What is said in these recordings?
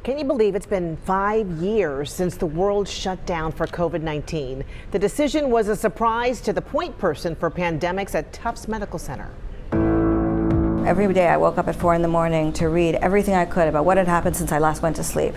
Can you believe it's been 5 years since the world shut down for COVID-19? The decision was a surprise to the point person for pandemics at Tufts Medical Center. Every day I woke up at 4 in the morning to read everything I could about what had happened since I last went to sleep.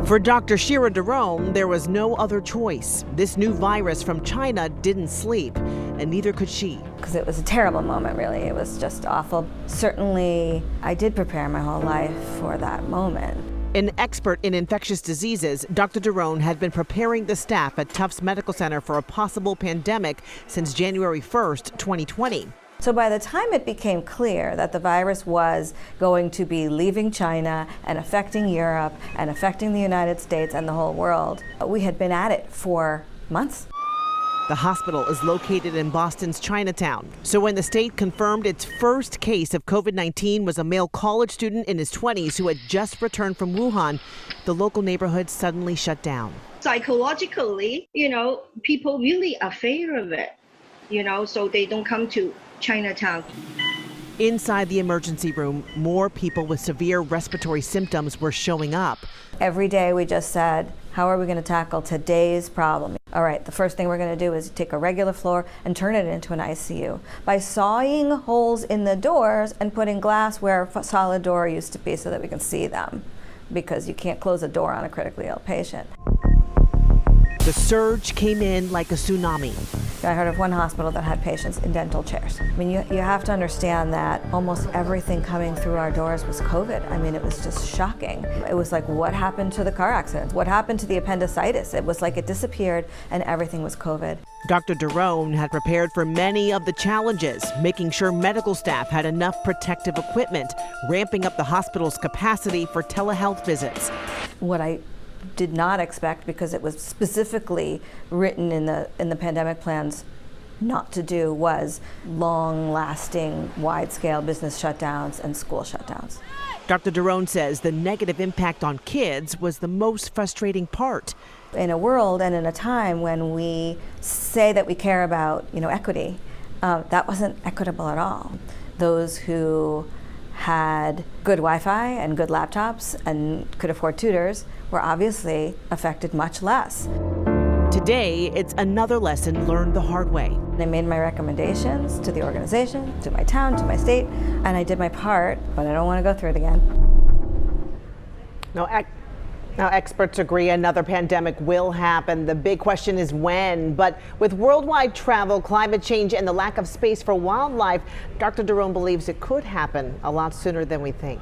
For Dr. Shira Daron, there was no other choice. This new virus from China didn't sleep, and neither could she. Because it was a terrible moment, really. It was just awful. Certainly, I did prepare my whole life for that moment. An expert in infectious diseases, Dr. Daron had been preparing the staff at Tufts Medical Center for a possible pandemic since January 1st, 2020. So by the time it became clear that the virus was going to be leaving China and affecting Europe and affecting the United States and the whole world, we had been at it for months. The hospital is located in Boston's Chinatown. So when the state confirmed its first case of COVID-19 was a male college student in his 20s who had just returned from Wuhan, the local neighborhood suddenly shut down. Psychologically, people really are afraid of it, so they don't come to Chinatown. Inside the emergency room, more people with severe respiratory symptoms were showing up. Every day we just said, how are we going to tackle today's problem? All right, the first thing we're going to do is take a regular floor and turn it into an ICU by sawing holes in the doors and putting glass where a solid door used to be so that we can see them, because you can't close a door on a critically ill patient. The surge came in like a tsunami. I heard of one hospital that had patients in dental chairs. I mean, you have to understand that almost everything coming through our doors was COVID. I mean, it was just shocking. It was like, what happened to the car accidents? What happened to the appendicitis? It was like it disappeared and everything was COVID. Dr. Daron had prepared for many of the challenges, making sure medical staff had enough protective equipment, ramping up the hospital's capacity for telehealth visits. What I did not expect, because it was specifically written in the pandemic plans not to do, was long-lasting, wide-scale business shutdowns and school shutdowns. Dr. Daron says the negative impact on kids was the most frustrating part. In a world and in a time when we say that we care about, equity, that wasn't equitable at all. Those who had good Wi-Fi and good laptops and could afford tutors were obviously affected much less. Today, it's another lesson learned the hard way. I made my recommendations to the organization, to my town, to my state, and I did my part, but I don't want to go through it again. Now, experts agree another pandemic will happen. The big question is when. But with worldwide travel, climate change, and the lack of space for wildlife, Dr. Daron believes it could happen a lot sooner than we think.